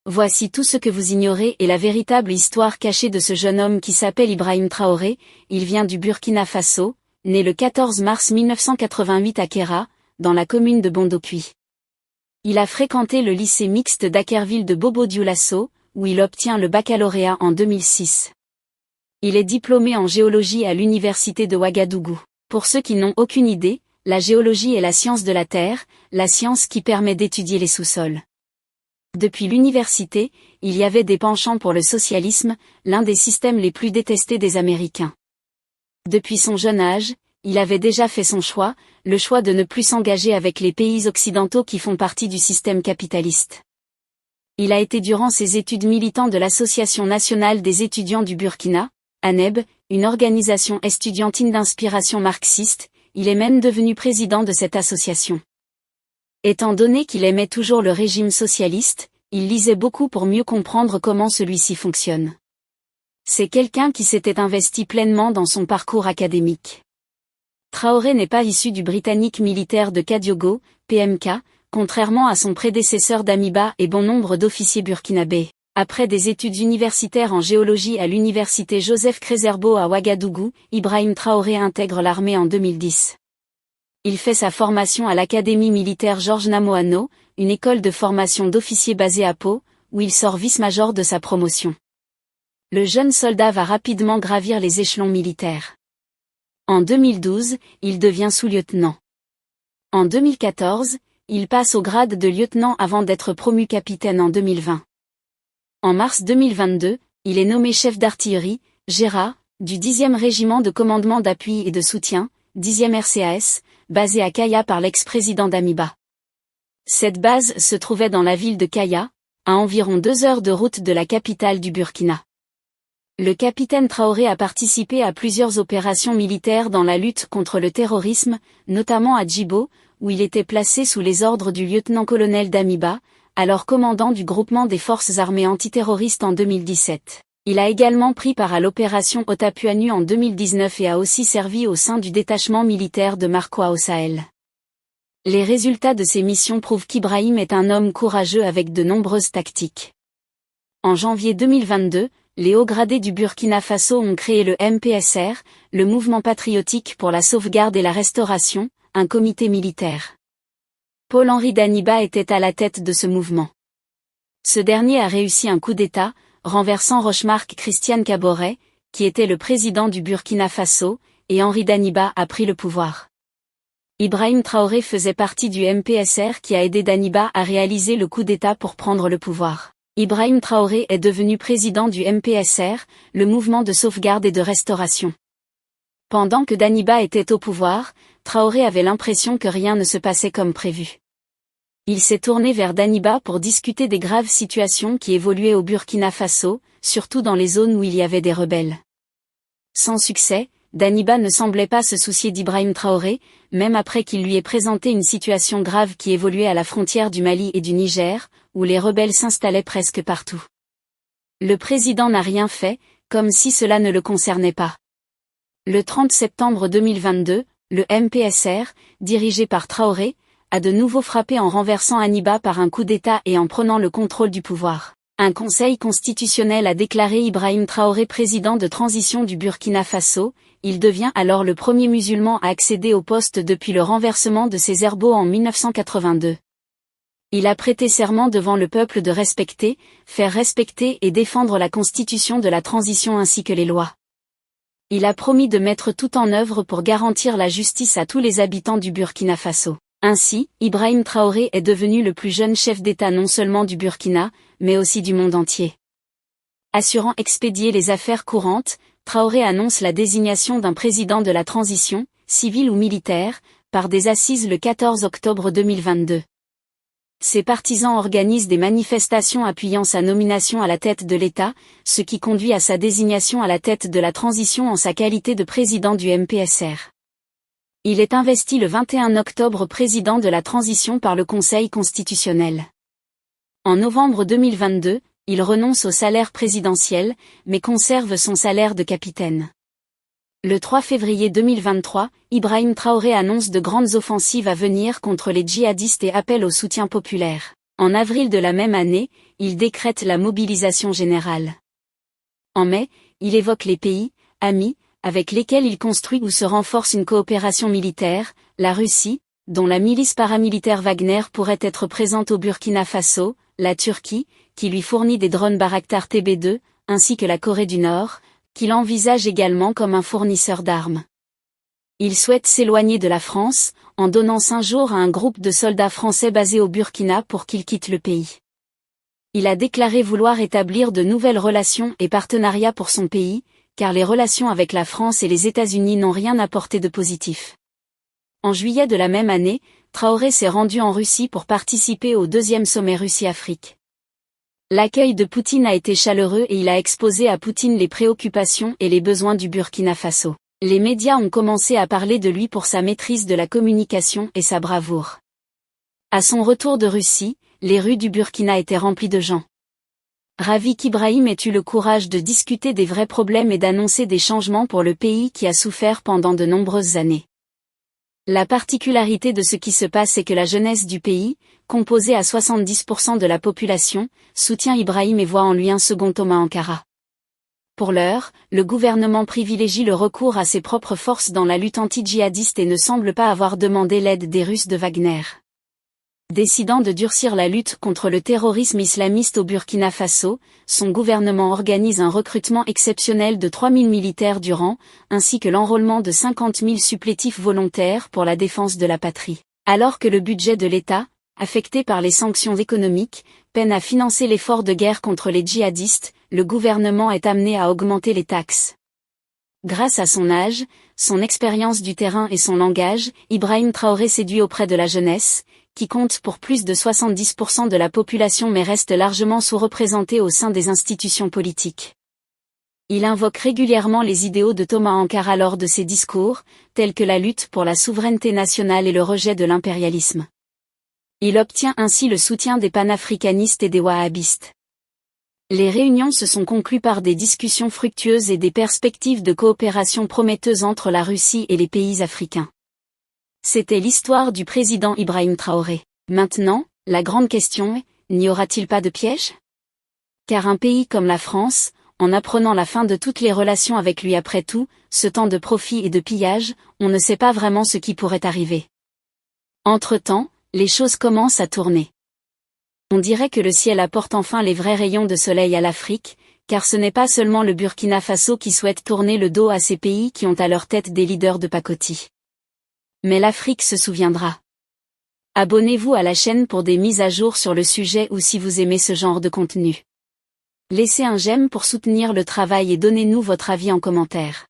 Voici tout ce que vous ignorez et la véritable histoire cachée de ce jeune homme qui s'appelle Ibrahim Traoré. Il vient du Burkina Faso, né le 14 mars 1988 à Kéra, dans la commune de Bondokui. Il a fréquenté le lycée mixte d'Akerville de Bobo-Dioulasso, où il obtient le baccalauréat en 2006. Il est diplômé en géologie à l'université de Ouagadougou. Pour ceux qui n'ont aucune idée, la géologie est la science de la Terre, la science qui permet d'étudier les sous-sols. Depuis l'université, il y avait des penchants pour le socialisme, l'un des systèmes les plus détestés des Américains. Depuis son jeune âge, il avait déjà fait son choix, le choix de ne plus s'engager avec les pays occidentaux qui font partie du système capitaliste. Il a été durant ses études militant de l'Association nationale des étudiants du Burkina, ANEB, une organisation estudiantine d'inspiration marxiste. Il est même devenu président de cette association. Étant donné qu'il aimait toujours le régime socialiste, il lisait beaucoup pour mieux comprendre comment celui-ci fonctionne. C'est quelqu'un qui s'était investi pleinement dans son parcours académique. Traoré n'est pas issu du britannique militaire de Kadiogo, PMK, contrairement à son prédécesseur Damiba et bon nombre d'officiers burkinabés. Après des études universitaires en géologie à l'université Joseph Crézerbo à Ouagadougou, Ibrahim Traoré intègre l'armée en 2010. Il fait sa formation à l'académie militaire Georges Namoano, une école de formation d'officiers basée à Pau, où il sort vice-major de sa promotion. Le jeune soldat va rapidement gravir les échelons militaires. En 2012, il devient sous-lieutenant. En 2014, il passe au grade de lieutenant avant d'être promu capitaine en 2020. En mars 2022, il est nommé chef d'artillerie, GERA, du 10e régiment de commandement d'appui et de soutien, 10e RCAS, basé à Kaya par l'ex-président Damiba. Cette base se trouvait dans la ville de Kaya, à environ 2 heures de route de la capitale du Burkina. Le capitaine Traoré a participé à plusieurs opérations militaires dans la lutte contre le terrorisme, notamment à Djibo, où il était placé sous les ordres du lieutenant-colonel Damiba, alors commandant du groupement des forces armées antiterroristes en 2017. Il a également pris part à l'opération Otapuanu en 2019 et a aussi servi au sein du détachement militaire de Marcoa au Sahel. Les résultats de ces missions prouvent qu'Ibrahim est un homme courageux avec de nombreuses tactiques. En janvier 2022, les hauts gradés du Burkina Faso ont créé le MPSR, le Mouvement patriotique pour la sauvegarde et la restauration, un comité militaire. Paul-Henri Daniba était à la tête de ce mouvement. Ce dernier a réussi un coup d'État, renversant Rochmark Christian Kaboré, qui était le président du Burkina Faso, et Henri Daniba a pris le pouvoir. Ibrahim Traoré faisait partie du MPSR qui a aidé Daniba à réaliser le coup d'État pour prendre le pouvoir. Ibrahim Traoré est devenu président du MPSR, le mouvement de sauvegarde et de restauration. Pendant que Daniba était au pouvoir, Traoré avait l'impression que rien ne se passait comme prévu. Il s'est tourné vers Daniba pour discuter des graves situations qui évoluaient au Burkina Faso, surtout dans les zones où il y avait des rebelles. Sans succès, Daniba ne semblait pas se soucier d'Ibrahim Traoré, même après qu'il lui ait présenté une situation grave qui évoluait à la frontière du Mali et du Niger, où les rebelles s'installaient presque partout. Le président n'a rien fait, comme si cela ne le concernait pas. Le 30 septembre 2022, le MPSR, dirigé par Traoré, a de nouveau frappé en renversant Daniba par un coup d'État et en prenant le contrôle du pouvoir. Un conseil constitutionnel a déclaré Ibrahim Traoré président de transition du Burkina Faso. Il devient alors le premier musulman à accéder au poste depuis le renversement de ses erbeaux en 1982. Il a prêté serment devant le peuple de respecter, faire respecter et défendre la constitution de la transition ainsi que les lois. Il a promis de mettre tout en œuvre pour garantir la justice à tous les habitants du Burkina Faso. Ainsi, Ibrahim Traoré est devenu le plus jeune chef d'État non seulement du Burkina, mais aussi du monde entier. Assurant expédier les affaires courantes, Traoré annonce la désignation d'un président de la transition, civil ou militaire, par des assises le 14 octobre 2022. Ses partisans organisent des manifestations appuyant sa nomination à la tête de l'État, ce qui conduit à sa désignation à la tête de la transition en sa qualité de président du MPSR. Il est investi le 21 octobre président de la transition par le Conseil constitutionnel. En novembre 2022, il renonce au salaire présidentiel, mais conserve son salaire de capitaine. Le 3 février 2023, Ibrahim Traoré annonce de grandes offensives à venir contre les djihadistes et appelle au soutien populaire. En avril de la même année, il décrète la mobilisation générale. En mai, il évoque les pays, amis, avec lesquels il construit ou se renforce une coopération militaire, la Russie, dont la milice paramilitaire Wagner pourrait être présente au Burkina Faso, la Turquie, qui lui fournit des drones Bayraktar TB2, ainsi que la Corée du Nord, qu'il envisage également comme un fournisseur d'armes. Il souhaite s'éloigner de la France, en donnant 5 jours à un groupe de soldats français basés au Burkina pour qu'ils quittent le pays. Il a déclaré vouloir établir de nouvelles relations et partenariats pour son pays, car les relations avec la France et les États-Unis n'ont rien apporté de positif. En juillet de la même année, Traoré s'est rendu en Russie pour participer au 2e sommet Russie-Afrique. L'accueil de Poutine a été chaleureux et il a exposé à Poutine les préoccupations et les besoins du Burkina Faso. Les médias ont commencé à parler de lui pour sa maîtrise de la communication et sa bravoure. À son retour de Russie, les rues du Burkina étaient remplies de gens. Rafik Ibrahim a eu le courage de discuter des vrais problèmes et d'annoncer des changements pour le pays qui a souffert pendant de nombreuses années. La particularité de ce qui se passe est que la jeunesse du pays, composée à 70% de la population, soutient Ibrahim et voit en lui un second Thomas Sankara. Pour l'heure, le gouvernement privilégie le recours à ses propres forces dans la lutte anti-djihadiste et ne semble pas avoir demandé l'aide des Russes de Wagner. Décidant de durcir la lutte contre le terrorisme islamiste au Burkina Faso, son gouvernement organise un recrutement exceptionnel de 3000 militaires du rang, ainsi que l'enrôlement de 50 000 supplétifs volontaires pour la défense de la patrie. Alors que le budget de l'État, affecté par les sanctions économiques, peine à financer l'effort de guerre contre les djihadistes, le gouvernement est amené à augmenter les taxes. Grâce à son âge, son expérience du terrain et son langage, Ibrahim Traoré séduit auprès de la jeunesse, qui compte pour plus de 70% de la population mais reste largement sous-représenté au sein des institutions politiques. Il invoque régulièrement les idéaux de Thomas Sankara lors de ses discours, tels que la lutte pour la souveraineté nationale et le rejet de l'impérialisme. Il obtient ainsi le soutien des panafricanistes et des wahhabistes. Les réunions se sont conclues par des discussions fructueuses et des perspectives de coopération prometteuses entre la Russie et les pays africains. C'était l'histoire du président Ibrahim Traoré. Maintenant, la grande question est, n'y aura-t-il pas de piège? Car un pays comme la France, en apprenant la fin de toutes les relations avec lui après tout, ce temps de profit et de pillage, on ne sait pas vraiment ce qui pourrait arriver. Entre-temps, les choses commencent à tourner. On dirait que le ciel apporte enfin les vrais rayons de soleil à l'Afrique, car ce n'est pas seulement le Burkina Faso qui souhaite tourner le dos à ces pays qui ont à leur tête des leaders de pacotille. Mais l'Afrique se souviendra. Abonnez-vous à la chaîne pour des mises à jour sur le sujet ou si vous aimez ce genre de contenu. Laissez un j'aime pour soutenir le travail et donnez-nous votre avis en commentaire.